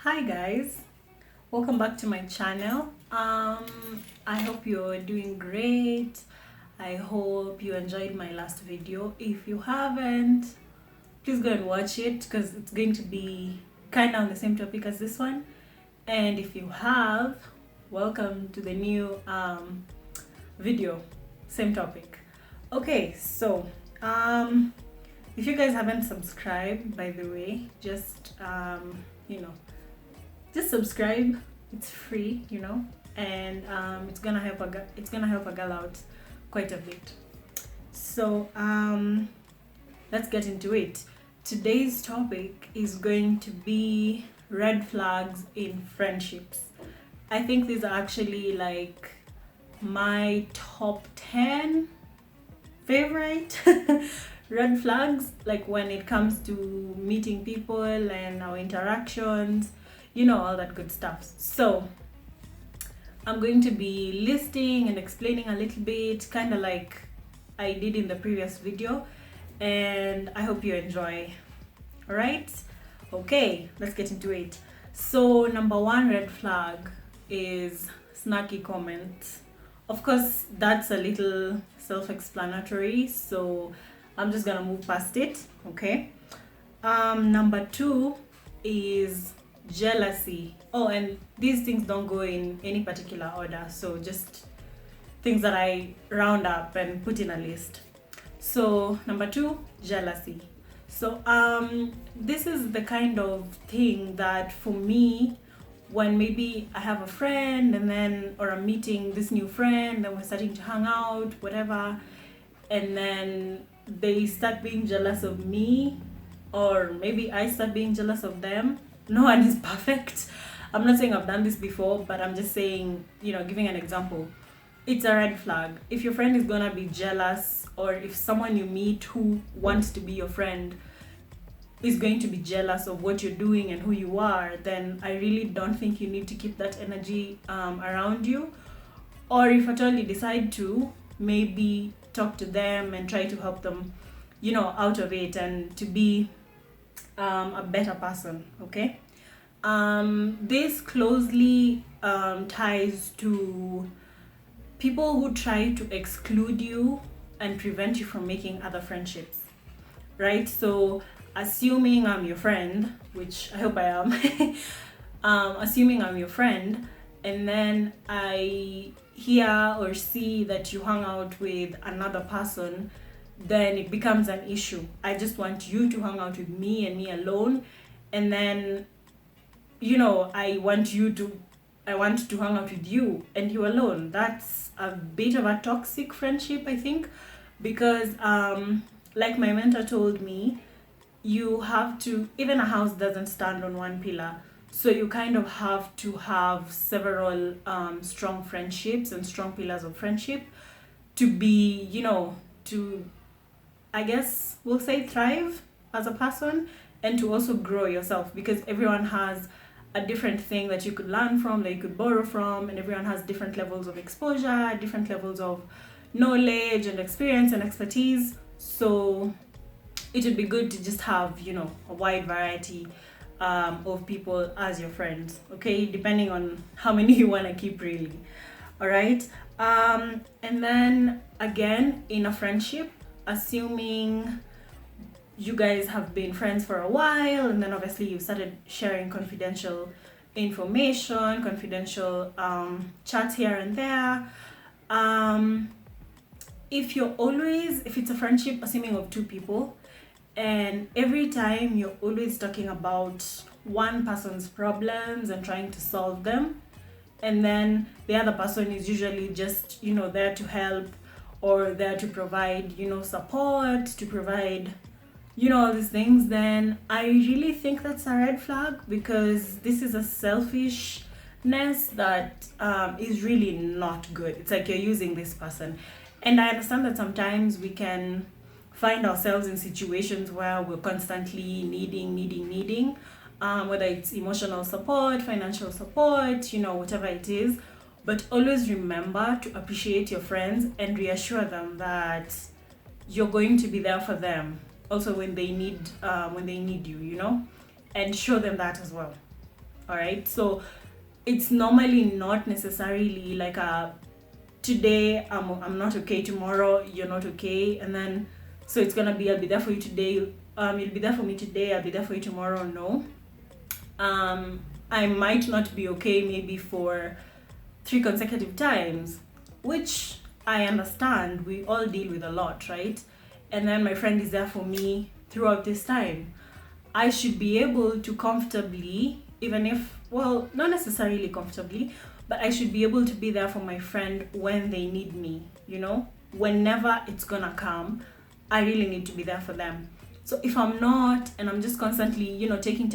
Hi guys, welcome back to my channel. I hope you're doing great. I hope you enjoyed my last video. If you haven't, please go and watch it because it's going to be kind of on the same topic as this one. And if you have, welcome to the new video, same topic. Okay, so if you guys haven't subscribed, by the way, just just subscribe. It's free, and it's gonna help a girl out quite a bit. So let's get into it. Today's topic is going to be red flags in friendships. I think these are actually like my top 10 favorite red flags, like when it comes to meeting people and our interactions, all that good stuff. So I'm going to be listing and explaining a little bit, kind of like I did in the previous video, and I hope you enjoy. All right, okay, let's get into it. So number one red flag is snarky comments. Of course, that's a little self-explanatory, so I'm just gonna move past it. Okay. Number two is jealousy. Oh, and these things don't go in any particular order, so just things that I round up and put in a list. So number two, jealousy. So this is the kind of thing that for me, when maybe I have a friend or I'm meeting this new friend and we're starting to hang out, whatever, and then they start being jealous of me, or maybe I start being jealous of them. No one is perfect. I'm not saying I've done this before, but I'm just saying, giving an example. It's a red flag. If your friend is gonna be jealous, or if someone you meet who wants to be your friend is going to be jealous of what you're doing and who you are, then I really don't think you need to keep that energy around you. Or if at all you decide to, maybe talk to them and try to help them, out of it and to be a better person. Okay. This closely ties to people who try to exclude you and prevent you from making other friendships, right? So assuming I'm your friend, which I hope I am, assuming I'm your friend, and then I hear or see that you hang out with another person, then it becomes an issue. I just want you to hang out with me and me alone, and then I want to hang out with you and you alone. That's a bit of a toxic friendship, I think, because like my mentor told me, you have to, even a house doesn't stand on one pillar. So you kind of have to have several strong friendships and strong pillars of friendship to be, to, I guess we'll say, thrive as a person, and to also grow yourself, because everyone has a different thing that you could learn from, that you could borrow from, and everyone has different levels of exposure, different levels of knowledge and experience and expertise. So it would be good to just have, a wide variety of people as your friends, okay, depending on how many you want to keep, really. All right. And then again, in a friendship, assuming you guys have been friends for a while, and then obviously you started sharing confidential information, confidential chats here and there. If it's a friendship, assuming of two people, and every time you're always talking about one person's problems and trying to solve them, and then the other person is usually just, there to help, or there to provide, support, to provide, all these things, then I really think that's a red flag, because this is a selfishness that is really not good. It's like you're using this person. And I understand that sometimes we can find ourselves in situations where we're constantly needing, whether it's emotional support, financial support, whatever it is. But always remember to appreciate your friends and reassure them that you're going to be there for them also when they need you, and show them that as well. All right, so it's normally not necessarily like a today I'm not okay, tomorrow you're not okay, and then so it's gonna be I'll be there for you today, you'll be there for me today, I'll be there for you tomorrow. No, I might not be okay maybe for 3 consecutive times, which I understand, we all deal with a lot, right? And then my friend is there for me throughout this time. I should be able to comfortably, even if, well, not necessarily comfortably, but I should be able to be there for my friend when they need me, you know? Whenever it's gonna come, I really need to be there for them. So if I'm not, and I'm just constantly, you know, taking,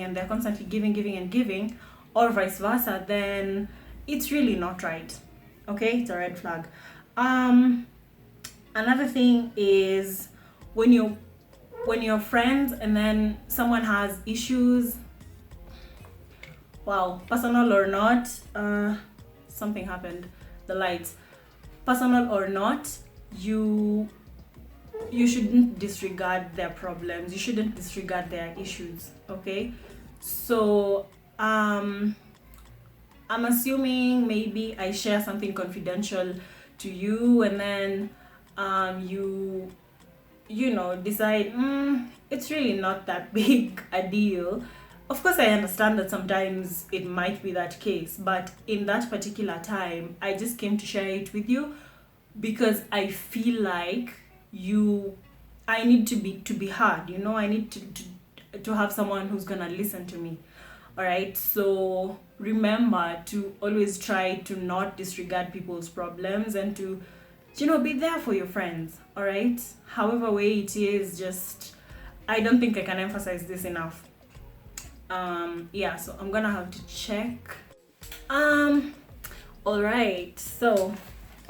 and they're constantly giving, or vice versa, then it's really not right. Okay, it's a red flag. Another thing is when you're friends and then someone has issues, wow, personal or not, something happened, the lights, personal or not, you shouldn't disregard their problems, you shouldn't disregard their issues. Okay, so I'm assuming maybe I share something confidential to you, and then you know, decide it's really not that big a deal. Of course, I understand that sometimes it might be that case, but in that particular time, I just came to share it with you because I feel like I need to be heard, you know, I need to have someone who's gonna listen to me. All right, so remember to always try to not disregard people's problems and to, you know, be there for your friends. All right, however way it is, just I don't think I can emphasize this enough. Yeah, so I'm gonna have to check. All right, so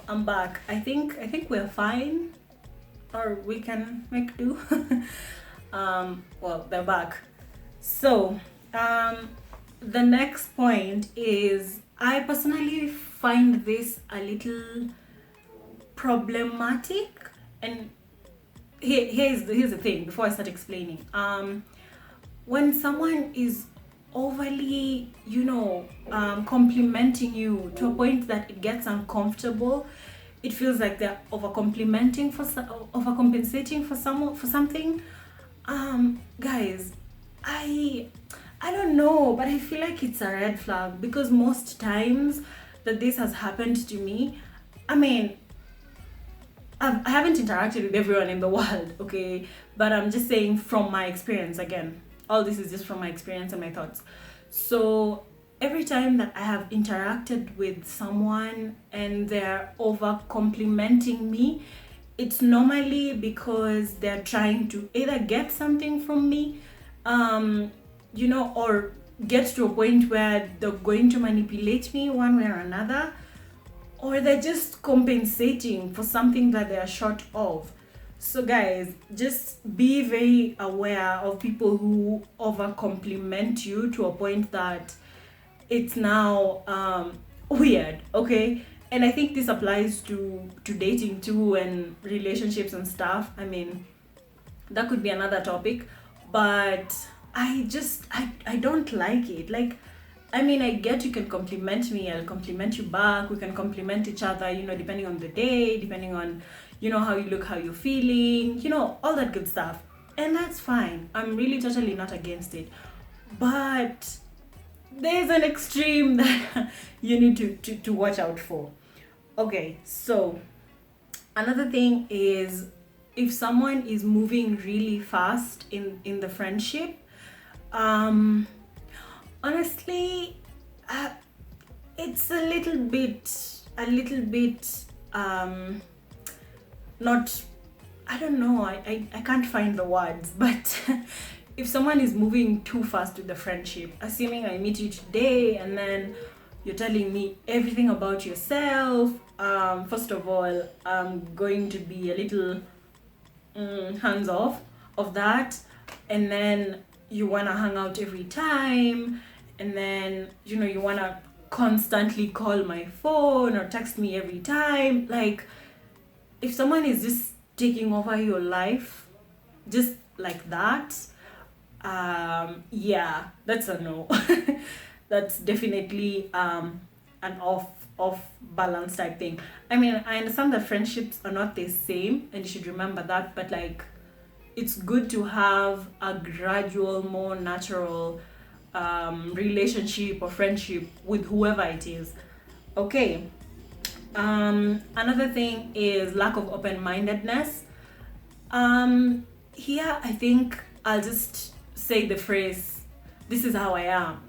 I'm back. I think we're fine, or we can make do. Well, they're back. So the next point is, I personally find this a little problematic, and here's the thing before I start explaining. When someone is overly, you know, complimenting you to a point that it gets uncomfortable, it feels like they're overcompensating for something. Guys, I don't know, but I feel like it's a red flag, because most times that this has happened to me, I mean, I haven't interacted with everyone in the world, okay? But I'm just saying from my experience, again, all this is just from my experience and my thoughts. So every time that I have interacted with someone and they're over complimenting me, it's normally because they're trying to either get something from me, you know, or get to a point where they're going to manipulate me one way or another, or they're just compensating for something that they're short of. So guys, just be very aware of people who over compliment you to a point that it's now weird, okay? And I think this applies to dating too, and relationships and stuff. I mean, that could be another topic, but I don't like it. Like, I mean, I get you can compliment me, I'll compliment you back, we can compliment each other, you know, depending on the day, depending on, you know, how you look, how you're feeling, you know, all that good stuff. And that's fine. I'm really totally not against it. But there's an extreme that you need to watch out for. Okay, so another thing is, if someone is moving really fast in the friendship, honestly, it's a little bit not, I don't know, I can't find the words, but if someone is moving too fast with the friendship, assuming I meet you today and then you're telling me everything about yourself, first of all, I'm going to be a little hands off of that, and then you want to hang out every time, and then, you know, you want to constantly call my phone or text me every time. Like, if someone is just taking over your life just like that, yeah, that's a no. That's definitely an off balance type thing. I mean, I understand that friendships are not the same, and you should remember that. But like, it's good to have a gradual, more natural relationship or friendship with whoever it is. Okay. Another thing is lack of open-mindedness. Here, I think I'll just say the phrase, "This is how I am."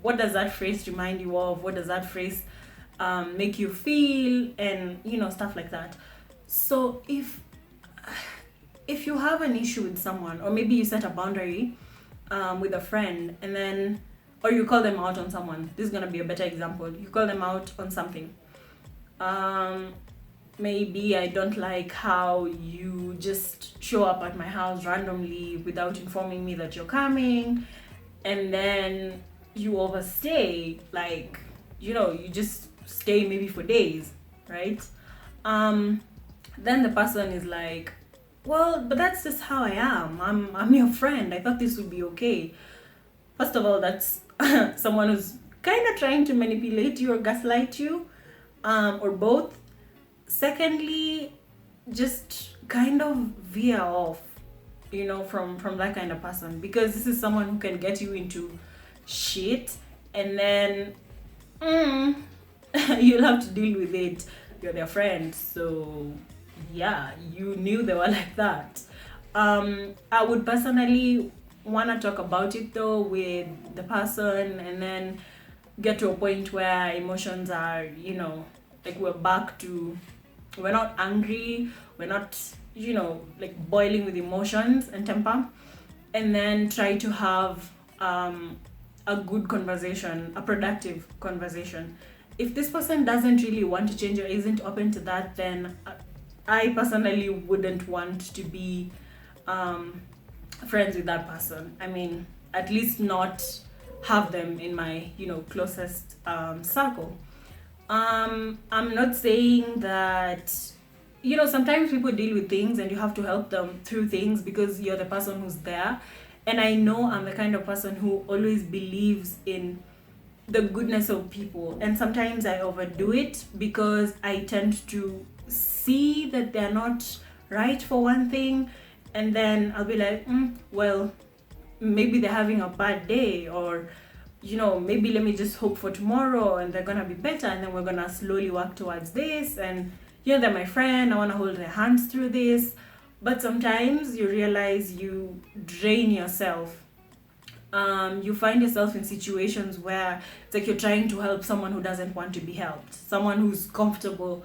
What does that phrase remind you of? What does that phrase make you feel? And stuff like that. So if you have an issue with someone, or maybe you set a boundary with a friend, and then, or you call them out on someone. This is gonna be a better example. You call them out on something. Maybe I don't like how you just show up at my house randomly without informing me that you're coming, and then you overstay, like, you just stay maybe for days, right? Then the person is like, well, but that's just how I am. I'm your friend. I thought this would be okay. First of all, that's someone who's kind of trying to manipulate you or gaslight you, or both. Secondly, just kind of veer off, from that kind of person, because this is someone who can get you into shit, and then you'll have to deal with it. You're their friend, so yeah, you knew they were like that. I would personally want to talk about it though with the person, and then get to a point where emotions are, like we're not angry, we're not, like boiling with emotions and temper, and then try to have a good conversation, a productive conversation. If this person doesn't really want to change or isn't open to that, then I personally wouldn't want to be friends with that person. I mean, at least not have them in my, closest circle. I'm not saying that, sometimes people deal with things and you have to help them through things because you're the person who's there. And I know I'm the kind of person who always believes in the goodness of people. And sometimes I overdo it because I tend to see that they're not right for one thing. And then I'll be like, well, maybe they're having a bad day, or maybe let me just hope for tomorrow and they're gonna be better, and then we're gonna slowly work towards this, and they're my friend, I want to hold their hands through this. But sometimes you realize you drain yourself. You find yourself in situations where it's like you're trying to help someone who doesn't want to be helped, someone who's comfortable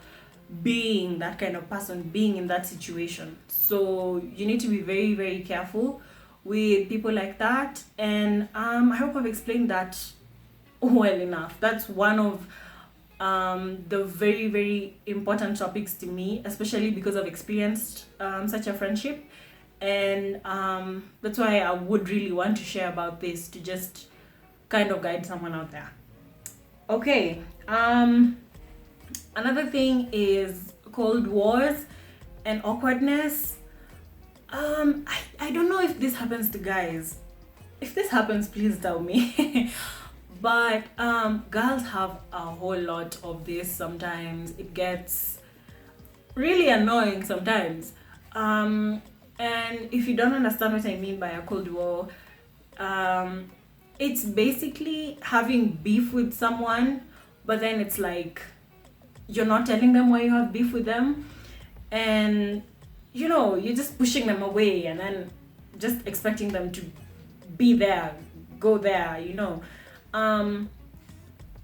being that kind of person, being in that situation. So you need to be very, very careful with people like that. And I hope I've explained that well enough. That's one of the very, very important topics to me, especially because I've experienced such a friendship. And that's why I would really want to share about this, to just kind of guide someone out there. Okay, another thing is cold wars and awkwardness. I don't know if this happens to guys. If this happens, please tell me. But girls have a whole lot of this sometimes. It gets really annoying sometimes. And if you don't understand what I mean by a cold war, it's basically having beef with someone, but then it's like you're not telling them why you have beef with them, and you're just pushing them away, and then just expecting them to be there, go there.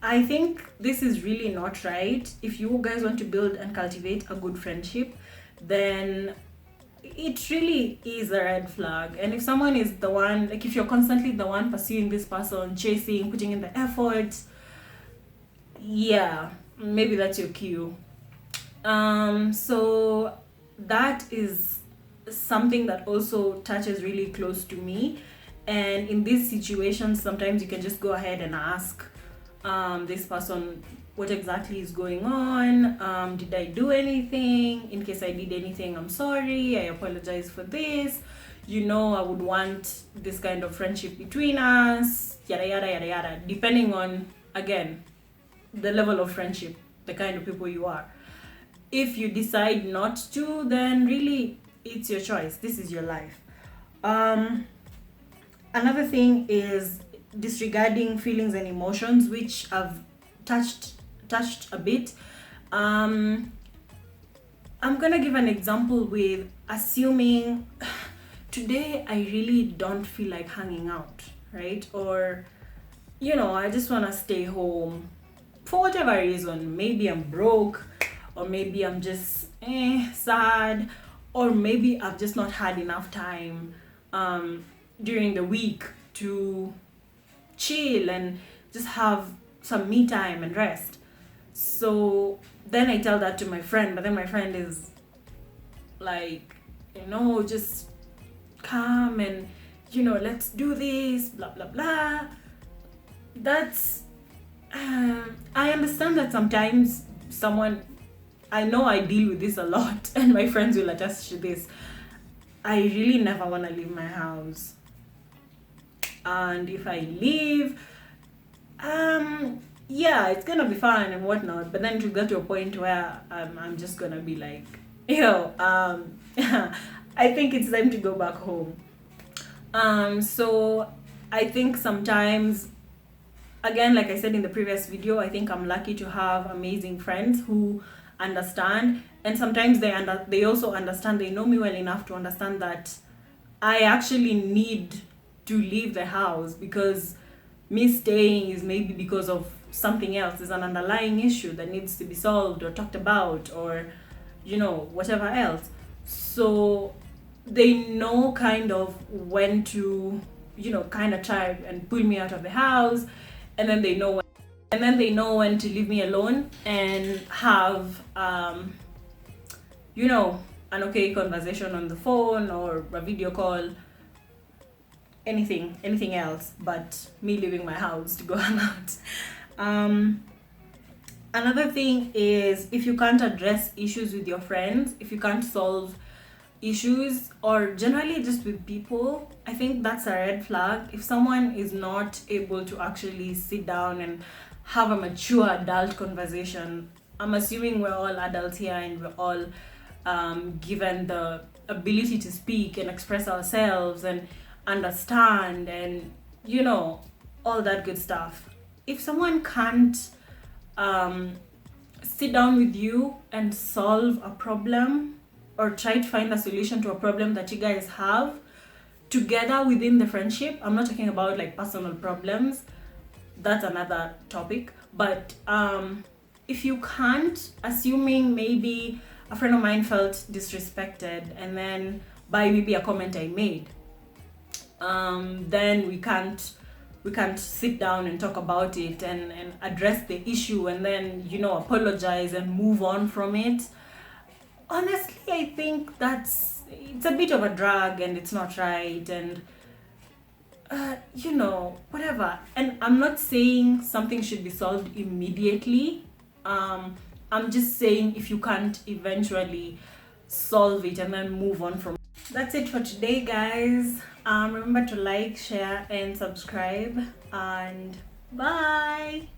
I think this is really not right. If you guys want to build and cultivate a good friendship, then it really is a red flag. And if someone is the one, like if you're constantly the one pursuing this person, chasing, putting in the effort, yeah, maybe that's your cue. So that is something that also touches really close to me. And in these situations, sometimes you can just go ahead and ask this person what exactly is going on. Did I do anything? In case I did anything, I'm sorry. I apologize for this. I would want this kind of friendship between us, yada yada yada yada, depending on, again, the level of friendship, the kind of people you are. If you decide not to, then really it's your choice. This is your life. Another thing is disregarding feelings and emotions, which I've touched a bit. I'm gonna give an example with assuming today I really don't feel like hanging out, right? Or I just want to stay home for whatever reason. Maybe I'm broke, or maybe I'm just sad, or maybe I've just not had enough time during the week to chill and just have some me time and rest. So then I tell that to my friend, but then my friend is like, just come and let's do this, blah blah blah. That's I understand that sometimes I know I deal with this a lot, and my friends will attest to this. I really never want to leave my house, and if I leave, it's gonna be fun and whatnot, but then to get to a point where I'm just gonna be like, I think it's time to go back home. So I think sometimes, again, like I said in the previous video, I think I'm lucky to have amazing friends who understand, and sometimes they also understand. They know me well enough to understand that I actually need to leave the house, because me staying is maybe because of something else. There's an underlying issue that needs to be solved or talked about, or whatever else. So they know kind of when to kind of try and pull me out of the house, and then they know when to leave me alone and have an okay conversation on the phone or a video call, anything else but me leaving my house to go hang out. Another thing is, if you can't address issues with your friends, if you can't solve issues, or generally just with people, I think that's a red flag. If someone is not able to actually sit down and have a mature adult conversation, I'm assuming we're all adults here and we're all given the ability to speak and express ourselves and understand and all that good stuff. If someone can't sit down with you and solve a problem, or try to find a solution to a problem that you guys have together within the friendship, I'm not talking about like personal problems, that's another topic, but if you can't, assuming maybe a friend of mine felt disrespected and then by maybe a comment I made, then we can't sit down and talk about it and address the issue and then apologize and move on from it. Honestly, I think it's a bit of a drag and it's not right, and whatever. And I'm not saying something should be solved immediately. I'm just saying if you can't eventually solve it and then move on from it. That's it for today, guys. Remember to like, share, and subscribe, and bye.